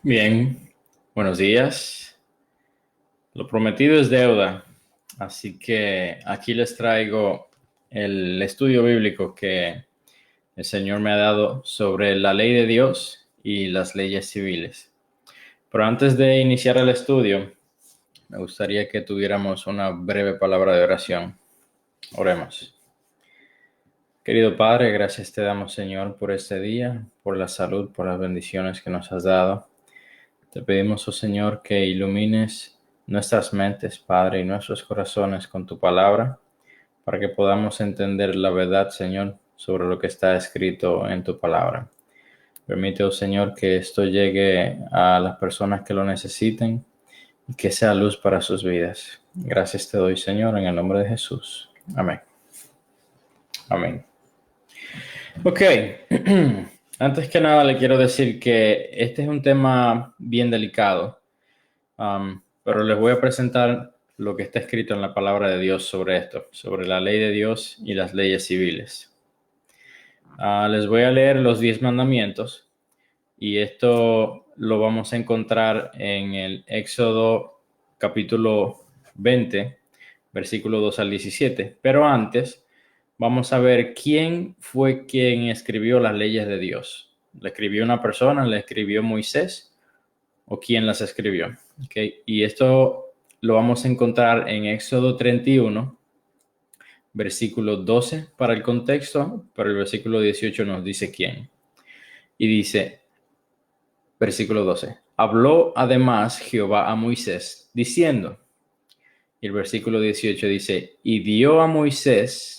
Bien, buenos días. Lo prometido es deuda, así que aquí les traigo el estudio bíblico que el Señor me ha dado sobre la ley de Dios y las leyes civiles. Pero antes de iniciar el estudio, me gustaría que tuviéramos una breve palabra de oración. Oremos. Querido Padre, gracias te damos, Señor, por este día, por la salud, por las bendiciones que nos has dado. Te pedimos, oh Señor, que ilumines nuestras mentes, Padre, y nuestros corazones con tu palabra, para que podamos entender la verdad, Señor, sobre lo que está escrito en tu palabra. Permite, oh Señor, que esto llegue a las personas que lo necesiten y que sea luz para sus vidas. Gracias te doy, Señor, en el nombre de Jesús. Amén. Amén. Ok. Antes que nada le quiero decir que este es un tema bien delicado. Pero les voy a presentar lo que está escrito en la palabra de Dios sobre esto, sobre la ley de Dios y las leyes civiles. Les voy a leer los 10 mandamientos y esto lo vamos a encontrar en el Éxodo capítulo 20, versículo 2 al 17. Pero antes vamos a ver quién fue quien escribió las leyes de Dios. ¿Le escribió una persona? ¿Le escribió Moisés? ¿O quién las escribió? Okay. Y esto lo vamos a encontrar en Éxodo 31, versículo 12 para el contexto, pero el versículo 18 nos dice quién. Y dice, versículo 12, habló además Jehová a Moisés, diciendo, y el versículo 18 dice, y dio a Moisés,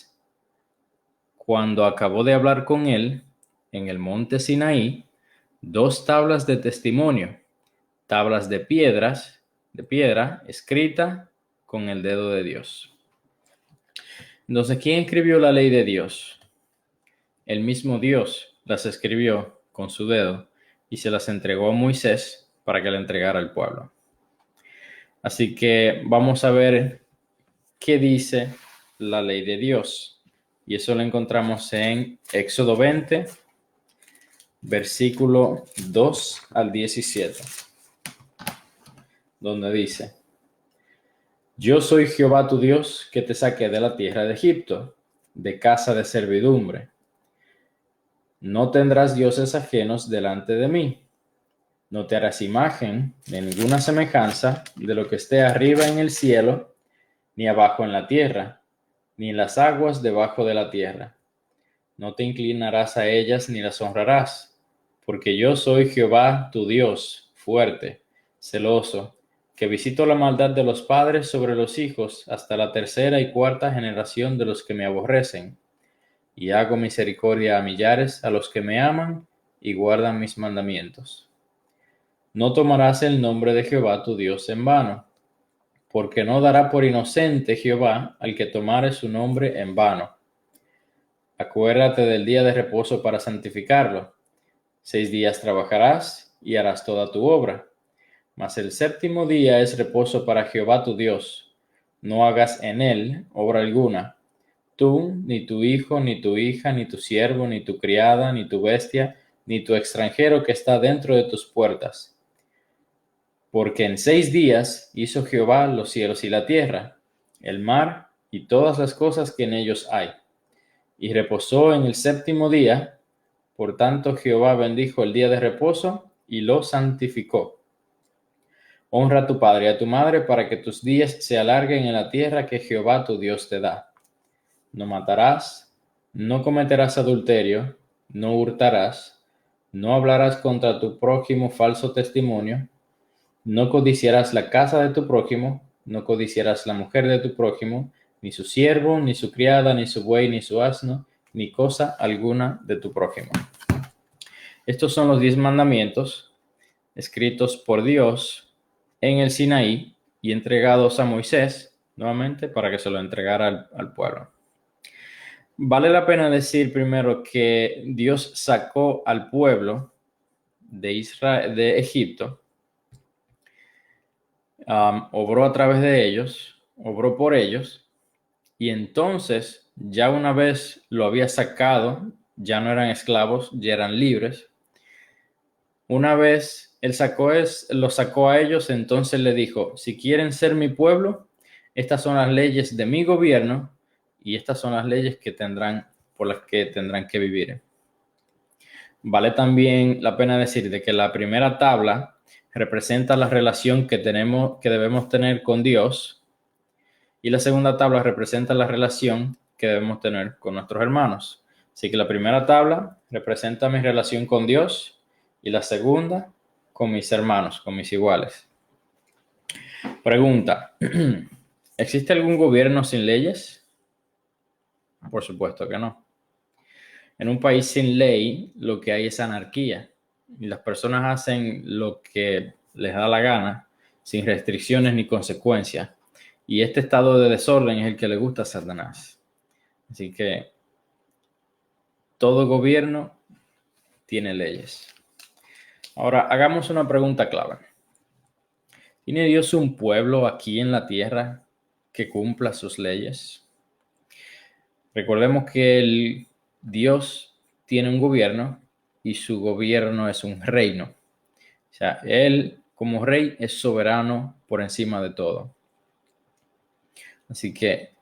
cuando acabó de hablar con él, en el monte Sinaí, 2 tablas de testimonio, tablas de piedra escrita con el dedo de Dios. Entonces, ¿quién escribió la ley de Dios? El mismo Dios las escribió con su dedo y se las entregó a Moisés para que la entregara al pueblo. Así que vamos a ver qué dice la ley de Dios. Y eso lo encontramos en Éxodo 20, versículo 2 al 17, donde dice, yo soy Jehová tu Dios, que te saqué de la tierra de Egipto, de casa de servidumbre. No tendrás dioses ajenos delante de mí. No te harás imagen de ninguna semejanza de lo que esté arriba en el cielo, ni abajo en la tierra, ni en las aguas debajo de la tierra. No te inclinarás a ellas ni las honrarás, porque yo soy Jehová tu Dios, fuerte, celoso, que visito la maldad de los padres sobre los hijos hasta la tercera y cuarta generación de los que me aborrecen, y hago misericordia a millares a los que me aman y guardan mis mandamientos. No tomarás el nombre de Jehová tu Dios en vano, porque no dará por inocente Jehová al que tomare su nombre en vano. Acuérdate del día de reposo para santificarlo. 6 días trabajarás y harás toda tu obra. Mas el séptimo día es reposo para Jehová tu Dios. No hagas en él obra alguna. Tú, ni tu hijo, ni tu hija, ni tu siervo, ni tu criada, ni tu bestia, ni tu extranjero que está dentro de tus puertas. Porque en 6 días hizo Jehová los cielos y la tierra, el mar y todas las cosas que en ellos hay. Y reposó en el séptimo día. Por tanto, Jehová bendijo el día de reposo y lo santificó. Honra a tu padre y a tu madre para que tus días se alarguen en la tierra que Jehová tu Dios te da. No matarás, no cometerás adulterio, no hurtarás, no hablarás contra tu prójimo falso testimonio, no codiciarás la casa de tu prójimo, no codiciarás la mujer de tu prójimo, ni su siervo, ni su criada, ni su buey, ni su asno, ni cosa alguna de tu prójimo. Estos son los 10 mandamientos escritos por Dios en el Sinaí y entregados a Moisés, nuevamente, para que se lo entregara al pueblo. Vale la pena decir primero que Dios sacó al pueblo de Israel, de Egipto, obró a través de ellos, obró por ellos, y entonces ya una vez lo había sacado, ya no eran esclavos, ya eran libres. Una vez los sacó a ellos, entonces le dijo, si quieren ser mi pueblo, estas son las leyes de mi gobierno y estas son las leyes por las que tendrán que vivir. Vale también la pena decir de que la primera tabla representa la relación que debemos tener con Dios, y la segunda tabla representa la relación que debemos tener con nuestros hermanos. Así que la primera tabla representa mi relación con Dios y la segunda con mis hermanos, con mis iguales. Pregunta: ¿existe algún gobierno sin leyes? Por supuesto que no. En un país sin ley, lo que hay es anarquía. Y las personas hacen lo que les da la gana, sin restricciones ni consecuencias. Y este estado de desorden es el que le gusta a Satanás. Así que todo gobierno tiene leyes. Ahora, hagamos una pregunta clave. ¿Tiene Dios un pueblo aquí en la tierra que cumpla sus leyes? Recordemos que Dios tiene un gobierno y su gobierno es un reino. O sea, Él como rey es soberano por encima de todo. Así que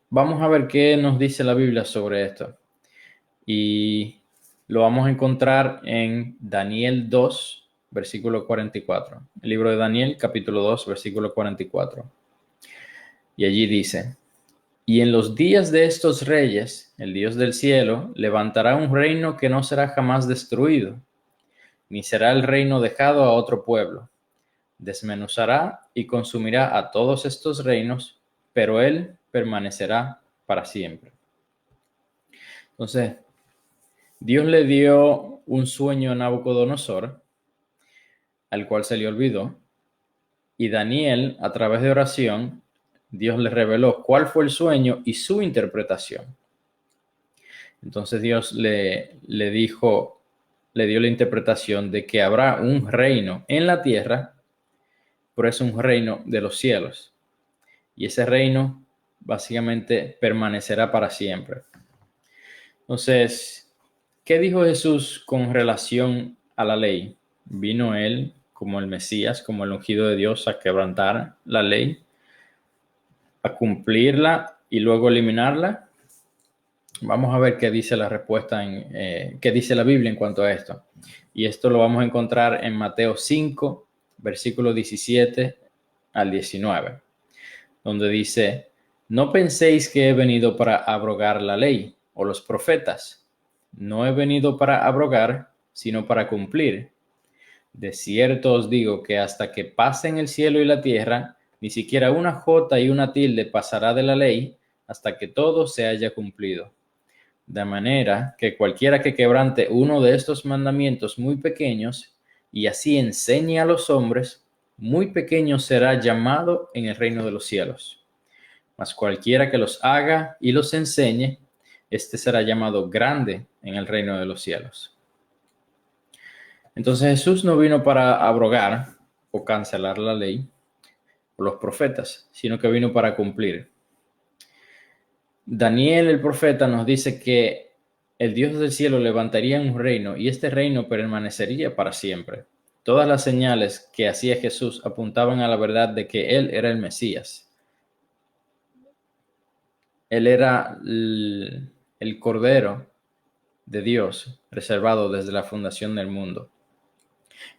vamos a ver qué nos dice la Biblia sobre esto. Y lo vamos a encontrar en Daniel 2, versículo 44. El libro de Daniel, capítulo 2, versículo 44. Y allí dice: y en los días de estos reyes, el Dios del cielo levantará un reino que no será jamás destruido, ni será el reino dejado a otro pueblo. Desmenuzará y consumirá a todos estos reinos, pero él permanecerá para siempre. Entonces, Dios le dio un sueño a Nabucodonosor, al cual se le olvidó, y Daniel, a través de oración, Dios le reveló cuál fue el sueño y su interpretación. Entonces Dios le dio la interpretación de que habrá un reino en la tierra, pero es un reino de los cielos. Y ese reino básicamente permanecerá para siempre. Entonces, ¿qué dijo Jesús con relación a la ley? ¿Vino él como el Mesías, como el ungido de Dios, a quebrantar la ley, a cumplirla y luego eliminarla? Vamos a ver qué dice la respuesta, qué dice la Biblia en cuanto a esto. Y esto lo vamos a encontrar en Mateo 5, versículo 17 al 19, donde dice: no penséis que he venido para abrogar la ley o los profetas. No he venido para abrogar, sino para cumplir. De cierto os digo que hasta que pasen el cielo y la tierra, ni siquiera una jota y una tilde pasará de la ley hasta que todo se haya cumplido. De manera que cualquiera que quebrante uno de estos mandamientos muy pequeños y así enseñe a los hombres, muy pequeño será llamado en el reino de los cielos. Mas cualquiera que los haga y los enseñe, este será llamado grande en el reino de los cielos. Entonces Jesús no vino para abrogar o cancelar la ley o los profetas, sino que vino para cumplir. Daniel el profeta nos dice que el Dios del cielo levantaría un reino y este reino permanecería para siempre. Todas las señales que hacía Jesús apuntaban a la verdad de que Él era el Mesías. Él era el Cordero de Dios reservado desde la fundación del mundo.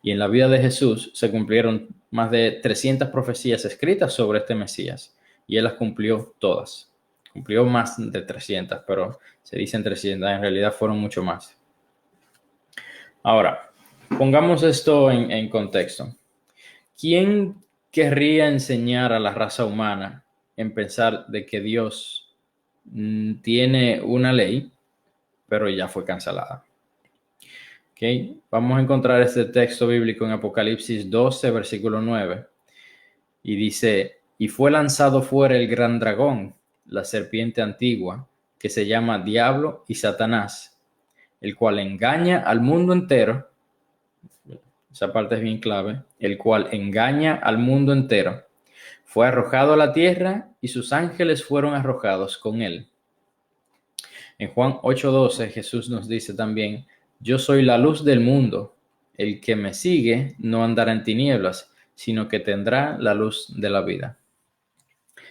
Y en la vida de Jesús se cumplieron más de 300 profecías escritas sobre este Mesías y Él las cumplió todas. Cumplió más de 300, pero se dicen 300, en realidad fueron mucho más. Ahora, pongamos esto en contexto. ¿Quién querría enseñar a la raza humana en pensar de que Dios tiene una ley, pero ya fue cancelada? Okay. Vamos a encontrar este texto bíblico en Apocalipsis 12, versículo 9. Y dice: y fue lanzado fuera el gran dragón, la serpiente antigua, que se llama Diablo y Satanás, el cual engaña al mundo entero. Esa parte es bien clave. El cual engaña al mundo entero. Fue arrojado a la tierra y sus ángeles fueron arrojados con él. En Juan 8:12 Jesús nos dice también: yo soy la luz del mundo. el que me sigue no andará en tinieblas, sino que tendrá la luz de la vida.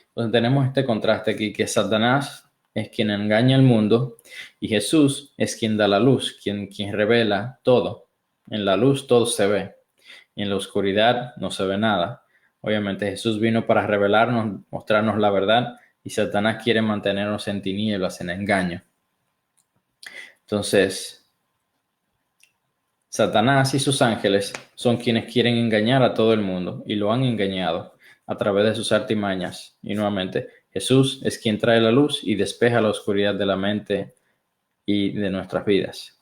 Entonces tenemos este contraste aquí, que Satanás es quien engaña al mundo y Jesús es quien da la luz, quien revela todo. En la luz todo se ve, y en la oscuridad no se ve nada. Obviamente Jesús vino para revelarnos, mostrarnos la verdad, y Satanás quiere mantenernos en tinieblas, en engaño. Entonces, Satanás y sus ángeles son quienes quieren engañar a todo el mundo y lo han engañado a través de sus artimañas. Y nuevamente, Jesús es quien trae la luz y despeja la oscuridad de la mente y de nuestras vidas.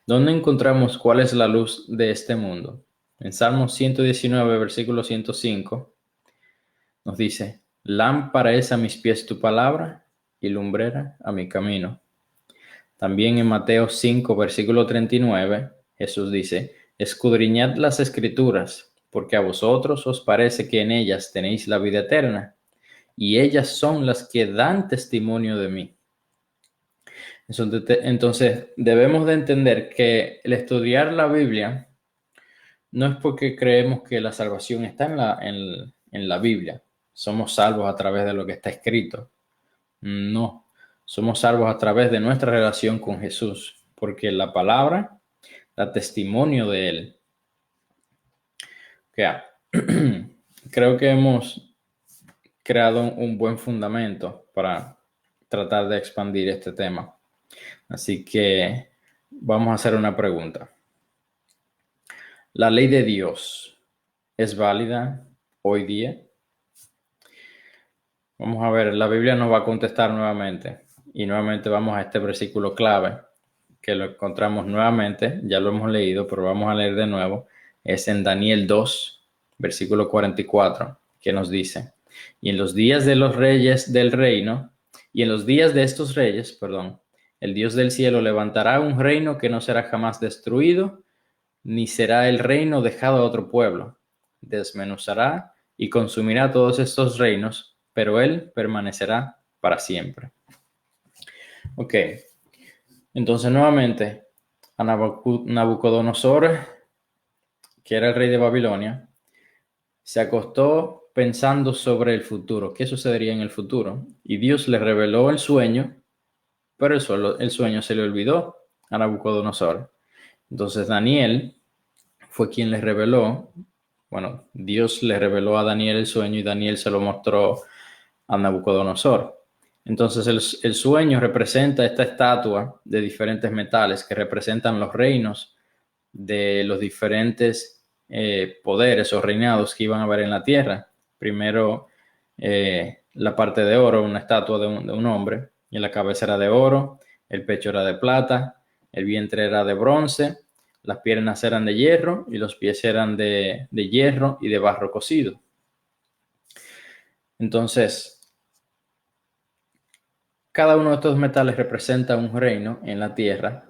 ¿Dónde encontramos cuál es la luz de este mundo? En Salmos 119, versículo 105, nos dice: lámpara es a mis pies tu palabra y lumbrera a mi camino. También en Mateo 5, versículo 39, Jesús dice: escudriñad las Escrituras, porque a vosotros os parece que en ellas tenéis la vida eterna, y ellas son las que dan testimonio de mí. Entonces, debemos de entender que el estudiar la Biblia no es porque creemos que la salvación está en la Biblia. Somos salvos a través de lo que está escrito. No. Somos salvos a través de nuestra relación con Jesús, porque la palabra da testimonio de Él. Creo que hemos creado un buen fundamento para tratar de expandir este tema. Así que vamos a hacer una pregunta. ¿La ley de Dios es válida hoy día? Vamos a ver, la Biblia nos va a contestar nuevamente. Y nuevamente vamos a este versículo clave, que lo encontramos nuevamente, ya lo hemos leído, pero vamos a leer de nuevo. Es en Daniel 2, versículo 44, que nos dice: y en los días de los reyes del reino, y en los días de estos reyes, el Dios del cielo levantará un reino que no será jamás destruido, ni será el reino dejado a otro pueblo. Desmenuzará y consumirá todos estos reinos, pero él permanecerá para siempre. Ok, entonces nuevamente a Nabucodonosor, que era el rey de Babilonia, se acostó pensando sobre el futuro, qué sucedería en el futuro, y Dios le reveló el sueño, pero el sueño se le olvidó a Nabucodonosor. Entonces Daniel fue quien le reveló, Dios le reveló a Daniel el sueño y Daniel se lo mostró a Nabucodonosor. Entonces el sueño representa esta estatua de diferentes metales que representan los reinos de los diferentes poderes o reinados que iban a haber en la tierra. Primero la parte de oro, una estatua de un hombre, y la cabeza era de oro, el pecho era de plata, el vientre era de bronce, las piernas eran de hierro y los pies eran de hierro y de barro cocido. Entonces, cada uno de estos metales representa un reino en la tierra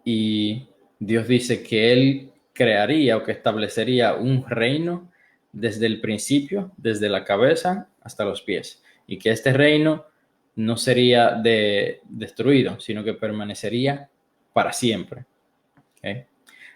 y Dios dice que Él crearía o que establecería un reino desde el principio, desde la cabeza hasta los pies, y que este reino no sería destruido, sino que permanecería para siempre. ¿Okay?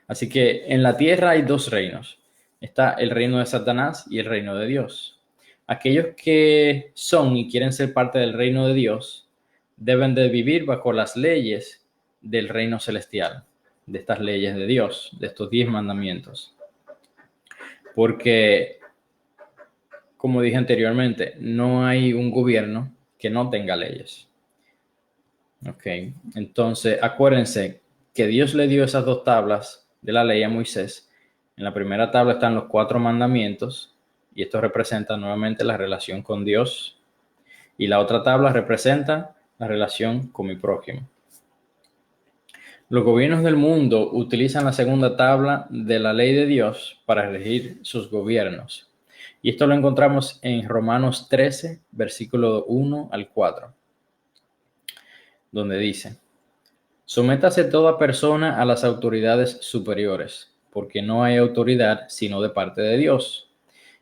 Así que en la tierra hay dos reinos. Está el reino de Satanás y el reino de Dios. Aquellos que son y quieren ser parte del reino de Dios deben de vivir bajo las leyes del reino celestial, de estas leyes de Dios, de estos 10 mandamientos. Porque, como dije anteriormente, no hay un gobierno que no tenga leyes. Ok, entonces acuérdense que Dios le dio esas 2 tablas de la ley a Moisés. En la primera tabla están los 4 mandamientos y esto representa nuevamente la relación con Dios, y la otra tabla representa la relación con mi prójimo. Los gobiernos del mundo utilizan la segunda tabla de la ley de Dios para regir sus gobiernos. Y esto lo encontramos en Romanos 13, versículo 1 al 4, donde dice: sométase toda persona a las autoridades superiores, porque no hay autoridad sino de parte de Dios,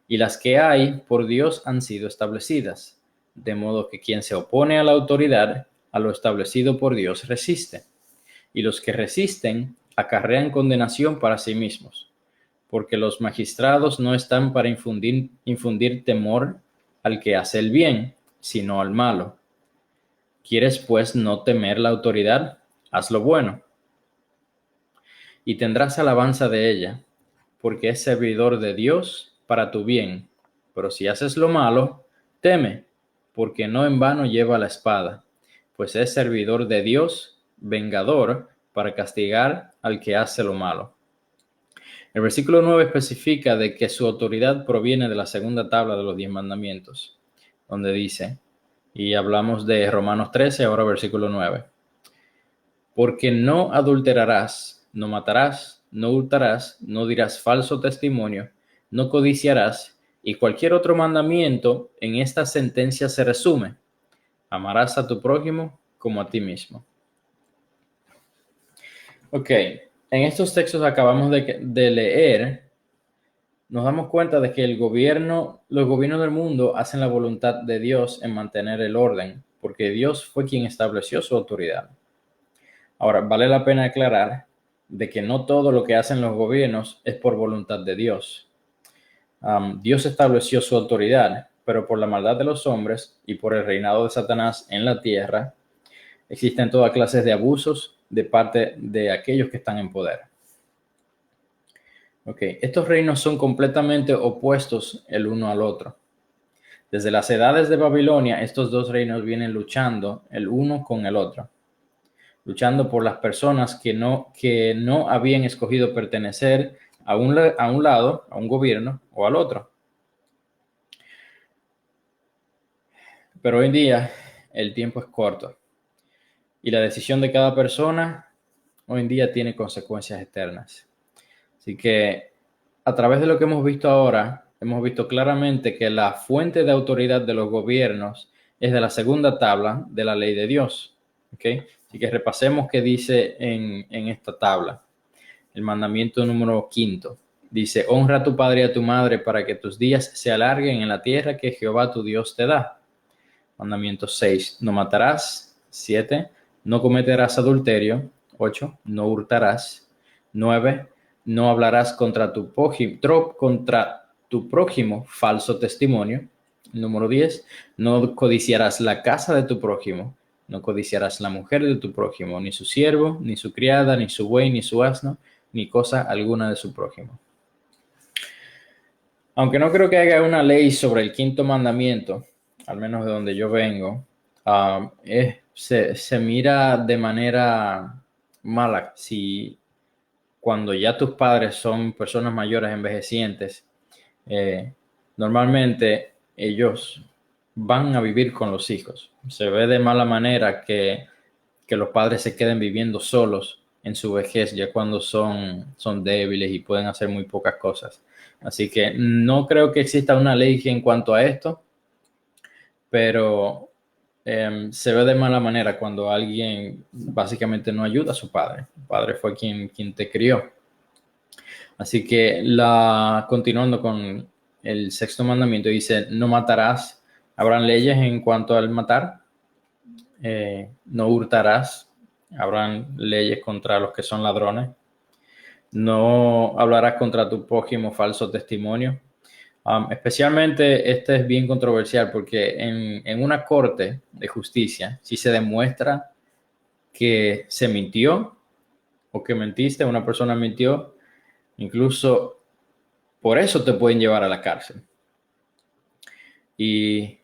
y las que hay por Dios han sido establecidas, de modo que quien se opone a la autoridad, a lo establecido por Dios, resiste. Y los que resisten acarrean condenación para sí mismos, porque los magistrados no están para infundir temor al que hace el bien, sino al malo. ¿Quieres pues no temer la autoridad? Haz lo bueno, y tendrás alabanza de ella, porque es servidor de Dios para tu bien. Pero si haces lo malo, teme, porque no en vano lleva la espada, pues es servidor de Dios, vengador, para castigar al que hace lo malo. El versículo 9 especifica de que su autoridad proviene de la segunda tabla de los 10 mandamientos, donde dice, y hablamos de Romanos 13, ahora versículo 9, porque no adulterarás, no matarás, no hurtarás, no dirás falso testimonio, no codiciarás, y cualquier otro mandamiento en esta sentencia se resume: amarás a tu prójimo como a ti mismo. Ok, en estos textos acabamos de leer, nos damos cuenta de que los gobiernos del mundo hacen la voluntad de Dios en mantener el orden, porque Dios fue quien estableció su autoridad. Ahora, vale la pena aclarar de que no todo lo que hacen los gobiernos es por voluntad de Dios. Dios estableció su autoridad, pero por la maldad de los hombres y por el reinado de Satanás en la tierra, existen todas clases de abusos de parte de aquellos que están en poder. Okay. Estos reinos son completamente opuestos el uno al otro. Desde las edades de Babilonia, estos dos reinos vienen luchando el uno con el otro, luchando por las personas que no habían escogido pertenecer a un lado, a un gobierno o al otro. Pero hoy en día el tiempo es corto y la decisión de cada persona hoy en día tiene consecuencias eternas. Así que a través de lo que hemos visto ahora, hemos visto claramente que la fuente de autoridad de los gobiernos es de la segunda tabla de la ley de Dios. ¿Okay? Así que repasemos qué dice en esta tabla. El mandamiento número 5 dice: honra a tu padre y a tu madre para que tus días se alarguen en la tierra que Jehová tu Dios te da. Mandamiento 6, no matarás. 7, no cometerás adulterio. 8, no hurtarás. 9, no hablarás contra tu prójimo falso testimonio. Número 10, no codiciarás la casa de tu prójimo. No codiciarás la mujer de tu prójimo, ni su siervo, ni su criada, ni su buey, ni su asno, ni cosa alguna de su prójimo. Aunque no creo que haya una ley sobre el quinto mandamiento, al menos de donde yo vengo, se mira de manera mala si cuando ya tus padres son personas mayores envejecientes, normalmente ellos van a vivir con los hijos. Se ve de mala manera que los padres se queden viviendo solos en su vejez, ya cuando son débiles y pueden hacer muy pocas cosas. Así que no creo que exista una ley en cuanto a esto, pero se ve de mala manera cuando alguien básicamente no ayuda a su padre. El padre fue quien te crió. Así que continuando con el sexto mandamiento, dice: no matarás. Habrán leyes en cuanto al matar. No hurtarás. Habrán leyes contra los que son ladrones. No hablarás contra tu prójimo falso testimonio. Especialmente este es bien controversial porque en una corte de justicia, si se demuestra que se mintió o que mentiste, una persona mintió, incluso por eso te pueden llevar a la cárcel. Y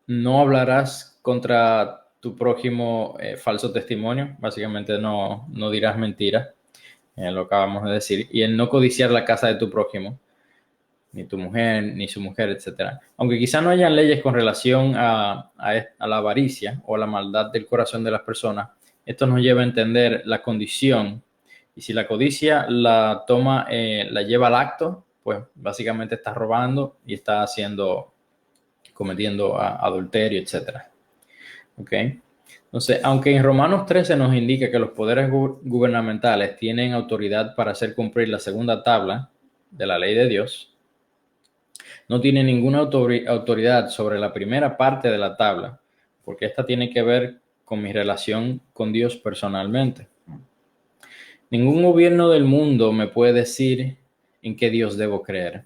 no hablarás contra tu prójimo falso testimonio, básicamente no dirás mentira, lo acabamos de decir, y el no codiciar la casa de tu prójimo, ni tu mujer, ni su mujer, etc. Aunque quizá no hayan leyes con relación a la avaricia o a la maldad del corazón de las personas, esto nos lleva a entender la condición. Y si la codicia la lleva al acto, pues básicamente está robando y está cometiendo adulterio, etc. ¿Ok? Entonces, aunque en Romanos 13 nos indica que los poderes gubernamentales tienen autoridad para hacer cumplir la segunda tabla de la ley de Dios, no tiene ninguna autoridad sobre la primera parte de la tabla, porque esta tiene que ver con mi relación con Dios personalmente. Ningún gobierno del mundo me puede decir en qué Dios debo creer.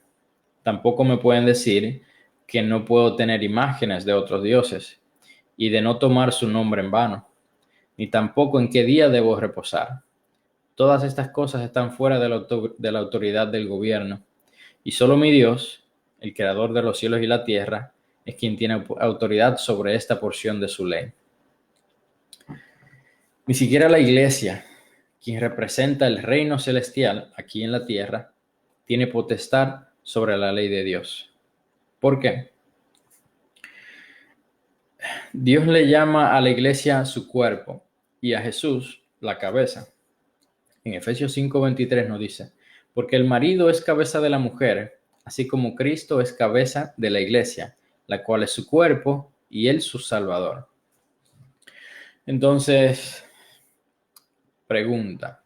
Tampoco me pueden decir que no puedo tener imágenes de otros dioses y de no tomar su nombre en vano, ni tampoco en qué día debo reposar. Todas estas cosas están fuera de la autoridad del gobierno, y solo mi Dios, el creador de los cielos y la tierra, es quien tiene autoridad sobre esta porción de su ley. Ni siquiera la iglesia, quien representa el reino celestial aquí en la tierra, tiene potestad sobre la ley de Dios. ¿Por qué? Dios le llama a la iglesia su cuerpo y a Jesús la cabeza. En Efesios 5:23 nos dice, porque el marido es cabeza de la mujer, así como Cristo es cabeza de la iglesia, la cual es su cuerpo y él su salvador. Entonces, pregunta,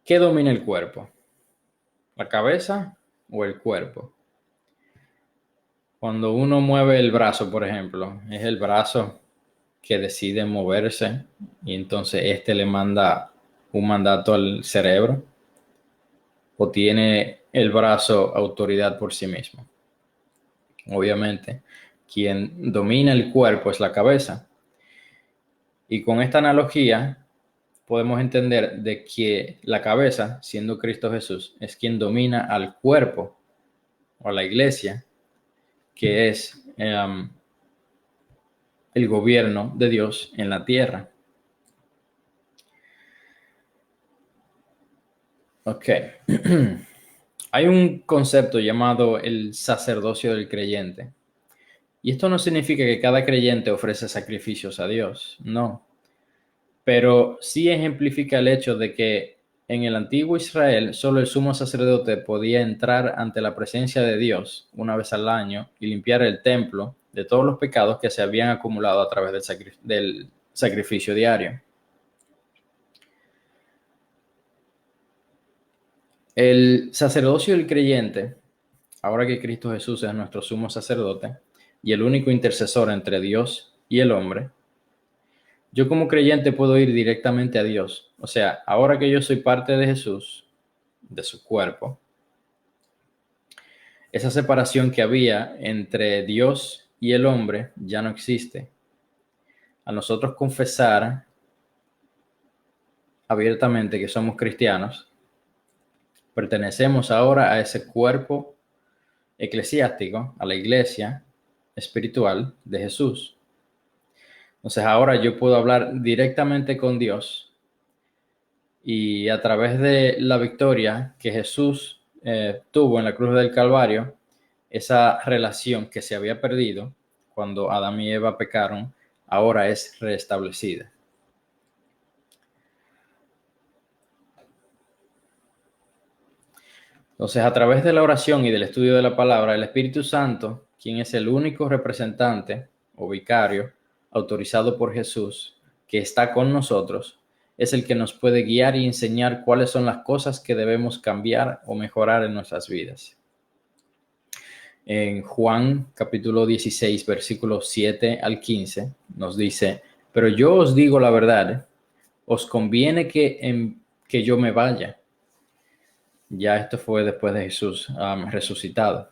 ¿qué domina el cuerpo? ¿La cabeza o el cuerpo? Cuando uno mueve el brazo, por ejemplo, es el brazo que decide moverse y entonces este le manda un mandato al cerebro, o tiene el brazo autoridad por sí mismo. Obviamente, quien domina el cuerpo es la cabeza. Y con esta analogía podemos entender de que la cabeza, siendo Cristo Jesús, es quien domina al cuerpo o a la iglesia, que es el gobierno de Dios en la tierra. Ok. Hay un concepto llamado el sacerdocio del creyente. Y esto no significa que cada creyente ofrece sacrificios a Dios, no. Pero sí ejemplifica el hecho de que en el antiguo Israel solo el sumo sacerdote podía entrar ante la presencia de Dios una vez al año y limpiar el templo de todos los pecados que se habían acumulado a través del sacrificio diario. El sacerdocio del creyente, ahora que Cristo Jesús es nuestro sumo sacerdote y el único intercesor entre Dios y el hombre, yo como creyente puedo ir directamente a Dios. O sea, ahora que yo soy parte de Jesús, de su cuerpo, esa separación que había entre Dios y el hombre ya no existe. A nosotros confesar abiertamente que somos cristianos, pertenecemos ahora a ese cuerpo eclesiástico, a la iglesia espiritual de Jesús. Entonces ahora yo puedo hablar directamente con Dios y a través de la victoria que Jesús tuvo en la cruz del Calvario, esa relación que se había perdido cuando Adán y Eva pecaron, ahora es restablecida. Entonces, a través de la oración y del estudio de la palabra, el Espíritu Santo, quien es el único representante o vicario autorizado por Jesús, que está con nosotros, es el que nos puede guiar y enseñar cuáles son las cosas que debemos cambiar o mejorar en nuestras vidas. En Juan capítulo 16, versículos 7 al 15, nos dice, pero yo os digo la verdad, os conviene que yo me vaya. Ya esto fue después de Jesús resucitado.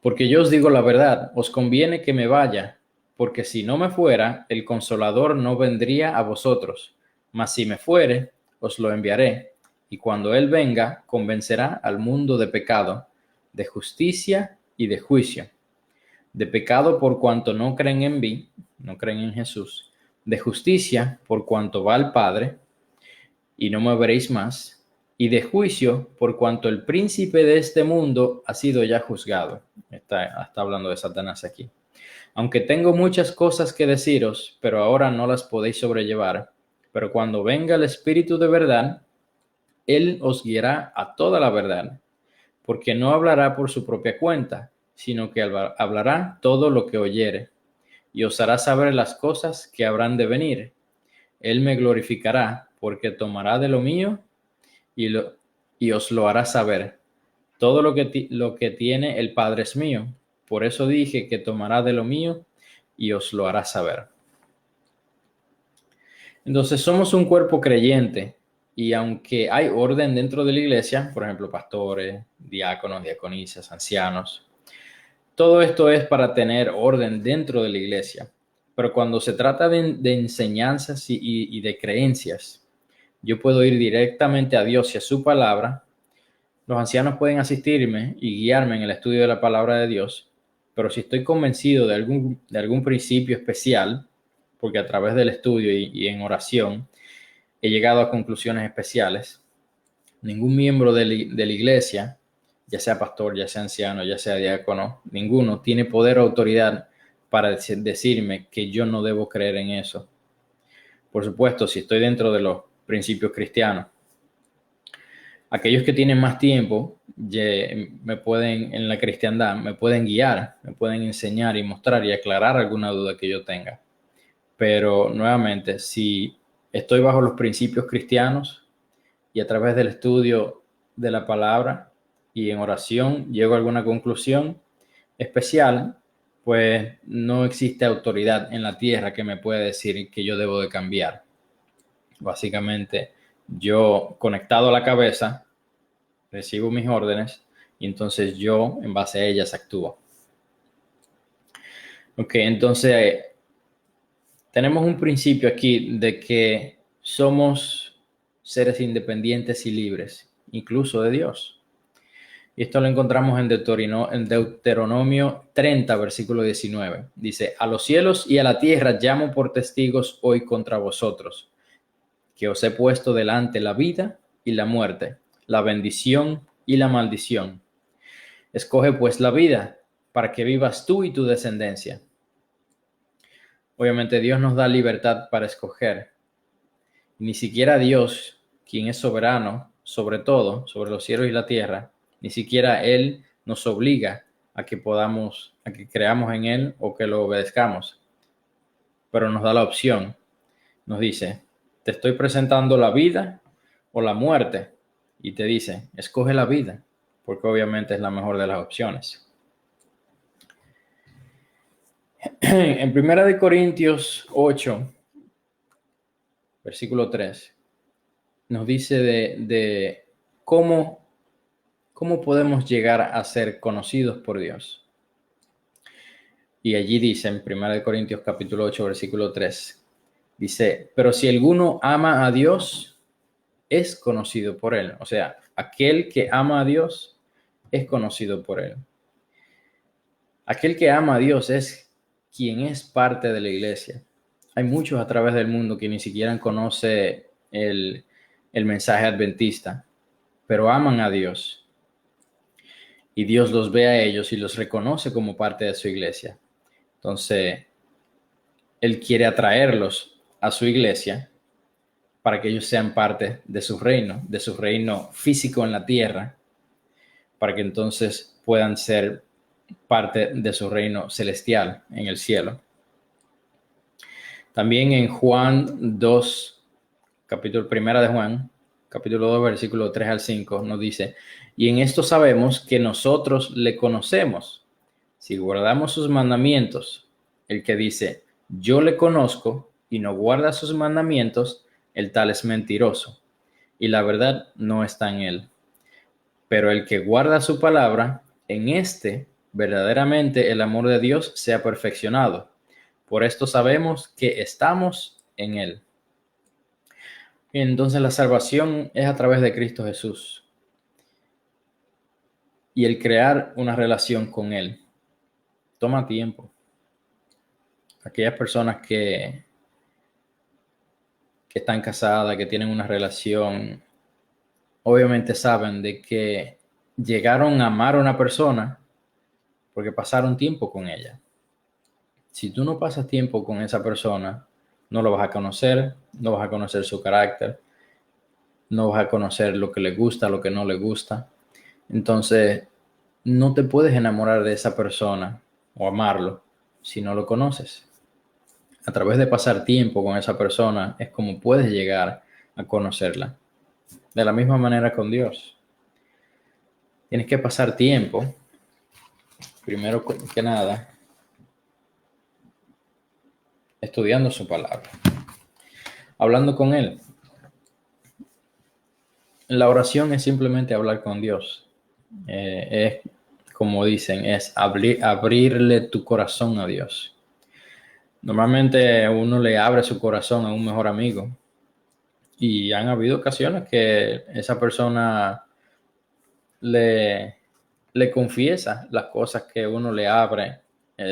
Porque yo os digo la verdad, os conviene que me vaya, porque si no me fuera, el Consolador no vendría a vosotros, mas si me fuere, os lo enviaré, y cuando Él venga, convencerá al mundo de pecado, de justicia y de juicio. De pecado por cuanto no creen en mí, no creen en Jesús, de justicia por cuanto va al Padre, y no me veréis más, y de juicio por cuanto el príncipe de este mundo ha sido ya juzgado. Está hablando de Satanás aquí. Aunque tengo muchas cosas que deciros, pero ahora no las podéis sobrellevar. Pero cuando venga el Espíritu de verdad, Él os guiará a toda la verdad, porque no hablará por su propia cuenta, sino que hablará todo lo que oyere, y os hará saber las cosas que habrán de venir. Él me glorificará, porque tomará de lo mío y os lo hará saber. Todo lo que tiene el Padre es mío. Por eso dije que tomará de lo mío y os lo hará saber. Entonces somos un cuerpo creyente y aunque hay orden dentro de la iglesia, por ejemplo, pastores, diáconos, diaconisas, ancianos, todo esto es para tener orden dentro de la iglesia. Pero cuando se trata de enseñanzas y de creencias, yo puedo ir directamente a Dios y a su palabra. Los ancianos pueden asistirme y guiarme en el estudio de la palabra de Dios, pero si estoy convencido de algún principio especial, porque a través del estudio y en oración he llegado a conclusiones especiales, ningún miembro de la iglesia, ya sea pastor, ya sea anciano, ya sea diácono, ninguno tiene poder o autoridad para decirme que yo no debo creer en eso. Por supuesto, si estoy dentro de los principios cristianos. Aquellos que tienen más tiempo me pueden, en la cristiandad, me pueden guiar, me pueden enseñar y mostrar y aclarar alguna duda que yo tenga. Pero nuevamente, si estoy bajo los principios cristianos y a través del estudio de la palabra y en oración llego a alguna conclusión especial, pues no existe autoridad en la tierra que me pueda decir que yo debo de cambiar. Básicamente, yo conectado a la cabeza, recibo mis órdenes y entonces yo en base a ellas actúo. Ok, entonces tenemos un principio aquí de que somos seres independientes y libres, incluso de Dios. Y esto lo encontramos en Deuteronomio 30, versículo 19. Dice, a los cielos y a la tierra llamo por testigos hoy contra vosotros, que os he puesto delante la vida y la muerte, la bendición y la maldición. Escoge pues la vida para que vivas tú y tu descendencia. Obviamente Dios nos da libertad para escoger. Ni siquiera Dios, quien es soberano sobre todo, sobre los cielos y la tierra, ni siquiera Él nos obliga a que creamos en Él o que lo obedezcamos. Pero nos da la opción. Nos dice, te estoy presentando la vida o la muerte. Y te dice, escoge la vida, porque obviamente es la mejor de las opciones. En 1 Corintios 8, versículo 3, nos dice de cómo podemos llegar a ser conocidos por Dios. Y allí dice en 1 Corintios capítulo 8, versículo 3, dice, pero si alguno ama a Dios, es conocido por Él. O sea, aquel que ama a Dios es conocido por Él. Aquel que ama a Dios es quien es parte de la iglesia. Hay muchos a través del mundo que ni siquiera conocen el mensaje adventista, pero aman a Dios. Y Dios los ve a ellos y los reconoce como parte de su iglesia. Entonces, Él quiere atraerlos a su iglesia para que ellos sean parte de su reino físico en la tierra, para que entonces puedan ser parte de su reino celestial en el cielo. También en Juan 2, capítulo 1 de Juan, capítulo 2, versículo 3 al 5, nos dice, y en esto sabemos que nosotros le conocemos, si guardamos sus mandamientos. El que dice, yo le conozco y no guarda sus mandamientos, el tal es mentiroso, y la verdad no está en él. Pero el que guarda su palabra, en este verdaderamente el amor de Dios se ha perfeccionado. Por esto sabemos que estamos en Él. Entonces la salvación es a través de Cristo Jesús. Y el crear una relación con Él toma tiempo. Aquellas personas que están casadas, que tienen una relación, obviamente saben de que llegaron a amar a una persona porque pasaron tiempo con ella. Si tú no pasas tiempo con esa persona, no lo vas a conocer, no vas a conocer su carácter, no vas a conocer lo que le gusta, lo que no le gusta. Entonces, no te puedes enamorar de esa persona o amarlo si no lo conoces. A través de pasar tiempo con esa persona es como puedes llegar a conocerla. De la misma manera con Dios. Tienes que pasar tiempo, primero que nada, estudiando su palabra. hablando con Él. La oración es simplemente hablar con Dios. Es, como dicen, es abrirle tu corazón a Dios. Normalmente uno le abre su corazón a un mejor amigo y han habido ocasiones que esa persona le, le confiesa las cosas que uno le abre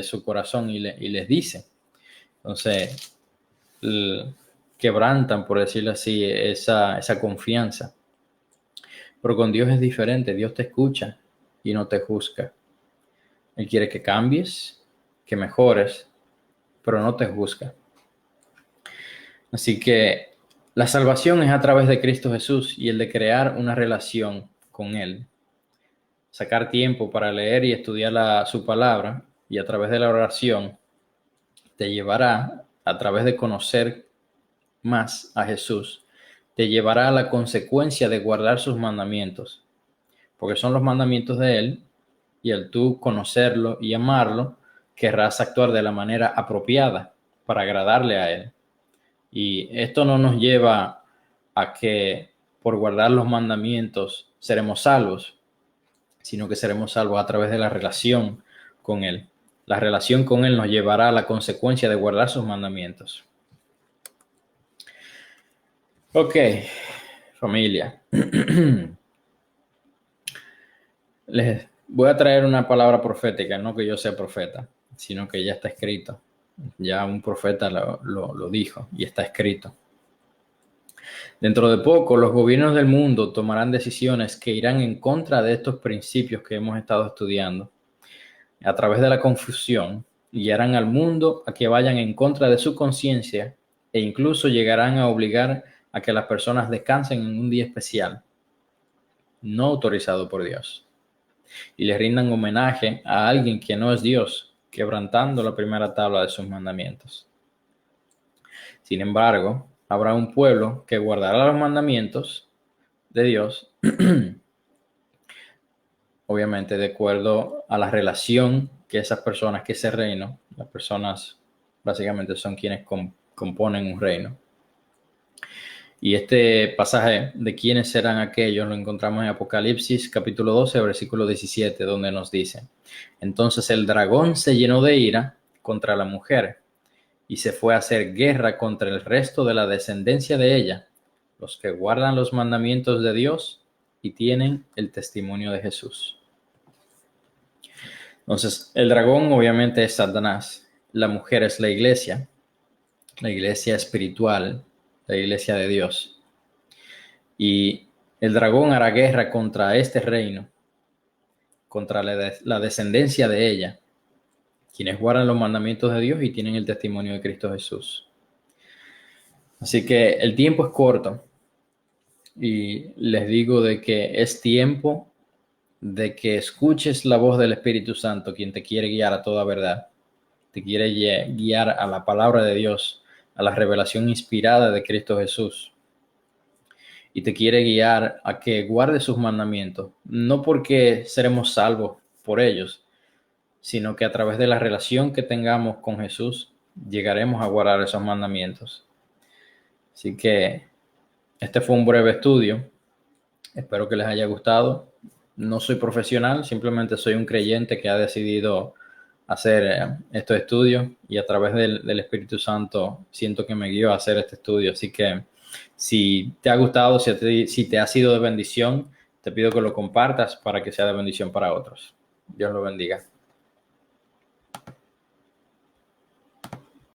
su corazón y les dice. Entonces, quebrantan, por decirlo así, esa confianza. Pero con Dios es diferente. Dios te escucha y no te juzga. Él quiere que cambies, que mejores, pero no te juzga. Así que la salvación es a través de Cristo Jesús y el de crear una relación con Él. Sacar tiempo para leer y estudiar su palabra y a través de la oración te llevará, a través de conocer más a Jesús, te llevará a la consecuencia de guardar sus mandamientos, porque son los mandamientos de Él, y al tú conocerlo y amarlo, querrás actuar de la manera apropiada para agradarle a Él. Y esto no nos lleva a que por guardar los mandamientos seremos salvos, sino que seremos salvos a través de la relación con Él. La relación con Él nos llevará a la consecuencia de guardar sus mandamientos. Ok, familia. Les voy a traer una palabra profética, no que yo sea profeta, sino que ya está escrito. Ya un profeta lo dijo y está escrito. Dentro de poco, los gobiernos del mundo tomarán decisiones que irán en contra de estos principios que hemos estado estudiando. A través de la confusión, guiarán al mundo a que vayan en contra de su conciencia e incluso llegarán a obligar a que las personas descansen en un día especial, no autorizado por Dios, y le rindan homenaje a alguien que no es Dios, quebrantando la primera tabla de sus mandamientos. Sin embargo, habrá un pueblo que guardará los mandamientos de Dios, obviamente de acuerdo a la relación que esas personas, que ese reino, las personas básicamente son quienes componen un reino. Y este pasaje de quiénes serán aquellos lo encontramos en Apocalipsis capítulo 12, versículo 17, donde nos dice: entonces el dragón se llenó de ira contra la mujer y se fue a hacer guerra contra el resto de la descendencia de ella, los que guardan los mandamientos de Dios y tienen el testimonio de Jesús. Entonces, el dragón obviamente es Satanás, la mujer es la iglesia espiritual, la iglesia de Dios. Y el dragón hará guerra contra este reino, contra la descendencia de ella, quienes guardan los mandamientos de Dios y tienen el testimonio de Cristo Jesús. Así que el tiempo es corto y les digo de que es tiempo de que escuches la voz del Espíritu Santo, quien te quiere guiar a toda verdad, te quiere guiar a la palabra de Dios, a la revelación inspirada de Cristo Jesús, y te quiere guiar a que guardes sus mandamientos, no porque seremos salvos por ellos, sino que a través de la relación que tengamos con Jesús, llegaremos a guardar esos mandamientos. Así que este fue un breve estudio. Espero que les haya gustado. No soy profesional, simplemente soy un creyente que ha decidido hacer estos estudios y a través del Espíritu Santo siento que me guió a hacer este estudio. Así que si te ha gustado, si te ha sido de bendición, te pido que lo compartas para que sea de bendición para otros. Dios lo bendiga.